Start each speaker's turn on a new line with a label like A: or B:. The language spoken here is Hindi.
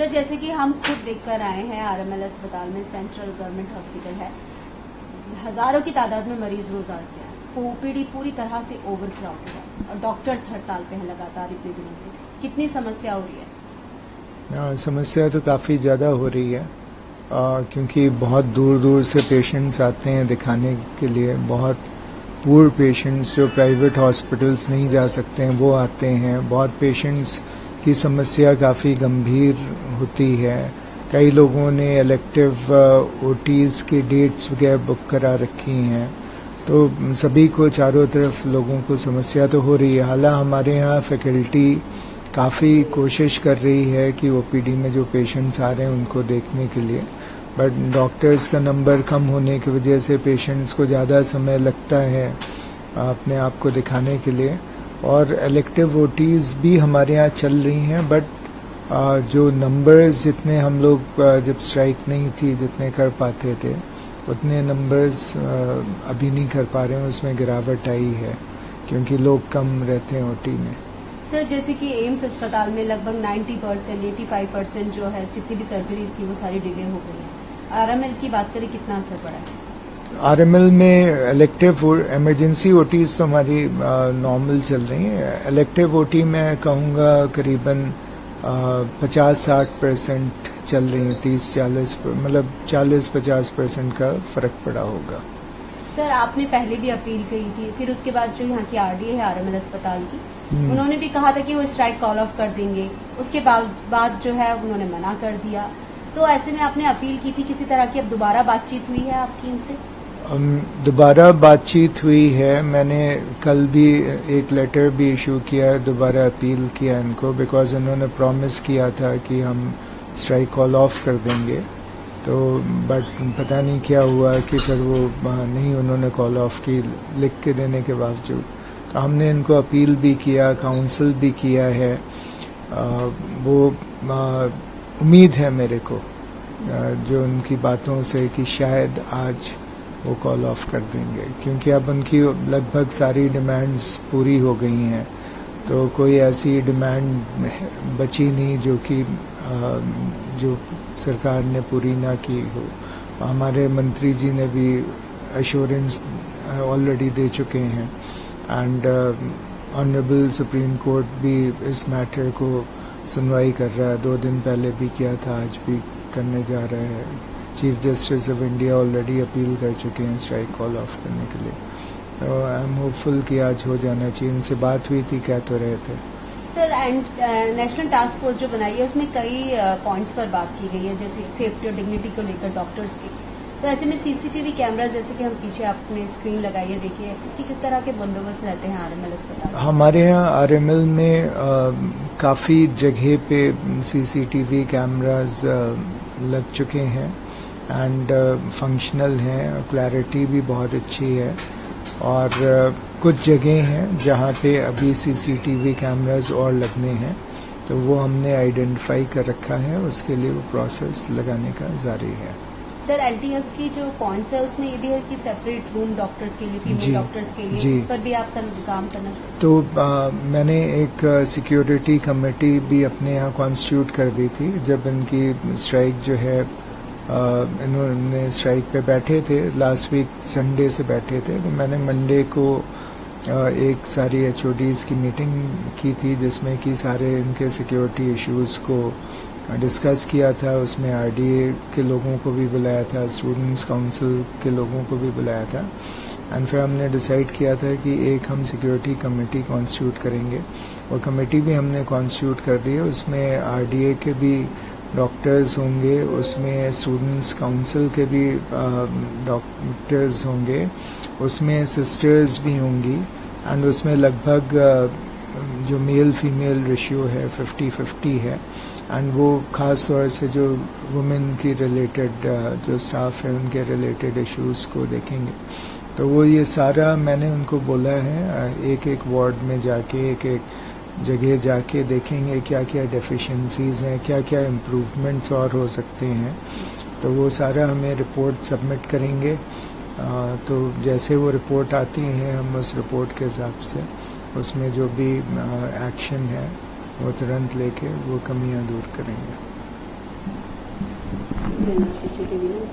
A: सर जैसे कि हम खुद देखकर आए हैं आरएमएल अस्पताल में, सेंट्रल गवर्नमेंट हॉस्पिटल है, हजारों की तादाद में मरीज रोज आते हैं, ओपीडी पूरी तरह से ओवरक्राउडेड है और डॉक्टर्स हड़ताल पे हैं लगातार इतने दिनों से। कितनी समस्या हो रही है?
B: समस्या तो काफ़ी ज़्यादा हो रही है क्योंकि बहुत दूर दूर से पेशेंट्स आते हैं दिखाने के लिए। बहुत पूर पेशेंट्स जो प्राइवेट हॉस्पिटल्स नहीं जा सकते हैं वो आते हैं। बहुत पेशेंट्स की समस्या काफ़ी गंभीर होती है। कई लोगों ने इलेक्टिव ओटीज़ की डेट्स वगैरह बुक करा रखी हैं, तो सभी को चारों तरफ लोगों को समस्या तो हो रही है। हालांकि हमारे यहाँ फैकल्टी काफ़ी कोशिश कर रही है कि ओपीडी में जो पेशेंट्स आ रहे हैं उनको देखने के लिए, बट डॉक्टर्स का नंबर कम होने की वजह से पेशेंट्स को ज़्यादा समय लगता है अपने आप को दिखाने के लिए। और इलेक्टिव ओटीज़ भी हमारे यहाँ चल रही हैं, बट जो नंबर्स जितने हम लोग जब स्ट्राइक नहीं थी जितने कर पाते थे उतने नंबर्स अभी नहीं कर पा रहे हैं। उसमें गिरावट आई है क्योंकि लोग कम रहते हैं ओटी में।
A: सर जैसे कि एम्स अस्पताल में लगभग 90%, 85% जो है जितनी भी सर्जरीज थी वो सारी डिले हो गई है। आरएमएल की बात करें कितना असर पड़ा है?
B: आरएमएल में इलेक्टिव इमरजेंसी ओटीज तो हमारी नॉर्मल चल रही है। इलेक्टिव ओटी मैं कहूँगा करीबन 50-60% चल रही है। 30-40 मतलब 40-50% का फर्क पड़ा होगा।
A: सर आपने पहले भी अपील की थी, फिर उसके बाद जो यहाँ की आरडीए है आरएमएल अस्पताल की, उन्होंने भी कहा था कि वो स्ट्राइक कॉल ऑफ कर देंगे। उसके बाद जो है उन्होंने मना कर दिया। तो ऐसे में आपने अपील की थी किसी तरह की, अब दोबारा बातचीत हुई है आपकी इनसे?
B: दोबारा बातचीत हुई है। मैंने कल भी एक लेटर भी इशू किया है, दोबारा अपील किया इनको, बिकॉज इन्होंने प्रॉमिस किया था कि हम स्ट्राइक कॉल ऑफ कर देंगे। तो बट पता नहीं क्या हुआ कि फिर वो नहीं उन्होंने कॉल ऑफ की लिख के देने के बावजूद। तो हमने इनको अपील भी किया, काउंसिल भी किया है। वो उम्मीद है मेरे को जो उनकी बातों से कि शायद आज वो कॉल ऑफ कर देंगे, क्योंकि अब उनकी लगभग सारी डिमांड्स पूरी हो गई हैं। तो कोई ऐसी डिमांड बची नहीं जो कि जो सरकार ने पूरी ना की हो। हमारे मंत्री जी ने भी एश्योरेंस ऑलरेडी दे चुके हैं एंड ऑनरेबल सुप्रीम कोर्ट भी इस मैटर को सुनवाई कर रहा है। 2 दिन पहले भी किया था, आज भी करने जा रहा है। Chief justice of India already appeal कर चुके हैं स्ट्राइक कॉल ऑफ करने के लिए। तो आई एम होपफुल कि आज हो जाना चाहिए। इनसे बात हुई थी, कह तो रहे थे।
A: सर नेशनल टास्क फोर्स जो बनाई है उसमें कई पॉइंट्स पर बात की गई है, जैसे सेफ्टी और डिग्निटी को लेकर डॉक्टर्स की। तो ऐसे में सीसीटीवी कैमरा जैसे कि हम पीछे आपने स्क्रीन लगाई है, देखिए इसकी किस तरह के बंदोबस्त रहते हैं आरएमएल अस्पताल?
B: हमारे यहाँ आरएमएल में काफ़ी जगह पे सीसीटीवी कैमराज लग चुके हैं एंड फंक्शनल हैं। क्लैरिटी भी बहुत अच्छी है। और कुछ जगह हैं जहाँ पे अभी सीसीटीवी कैमराज और लगने हैं, तो वो हमने आइडेंटिफाई कर रखा है। उसके लिए वो प्रोसेस लगाने का जारी है।
A: सर एलटीएफ की जो पॉइंट्स है उसमें ये भी है कि सेपरेट रूम डॉक्टर्स के लिए, फीमेल डॉक्टर्स के लिए, इस पर भी आप काम करना चाहिए।
B: तो मैंने एक सिक्योरिटी कमेटी भी अपने यहाँ कॉन्स्टिट्यूट कर दी थी। जब इनकी स्ट्राइक जो है इन्होंने स्ट्राइक पे बैठे थे, लास्ट वीक संडे से बैठे थे, तो मैंने मंडे को एक सारी एचओडीज़ की मीटिंग की थी जिसमें कि सारे इनके सिक्योरिटी इश्यूज़ को डिस्कस किया था। उसमें आरडीए के लोगों को भी बुलाया था, स्टूडेंट्स काउंसिल के लोगों को भी बुलाया था एंड फिर हमने डिसाइड किया था कि एक हम सिक्योरिटी कमेटी कॉन्स्टिट्यूट करेंगे। और कमेटी भी हमने कॉन्स्टिट्यूट कर दी है। उसमें आरडीए के भी डॉक्टर्स होंगे, उसमें स्टूडेंट्स काउंसिल के भी डॉक्टर्स होंगे, उसमें सिस्टर्स भी होंगी एंड उसमें लगभग जो मेल फीमेल रेशियो है 50-50 है एंड वो ख़ास तौर से जो वुमेन की रिलेटेड जो स्टाफ है उनके रिलेटेड इश्यूज़ को देखेंगे। तो वो ये सारा मैंने उनको बोला है, एक एक वार्ड में जाके एक एक जगह जाके देखेंगे क्या क्या डेफिशिएंसीज़ हैं, क्या क्या इम्प्रूवमेंट्स और हो सकते हैं। तो वो सारा हमें रिपोर्ट सबमिट करेंगे। तो जैसे वो रिपोर्ट आती है हम उस रिपोर्ट के हिसाब से उसमें जो भी एक्शन है वो तुरंत लेके वो कमियां दूर करेंगे।
A: बिल पीछे के भी ना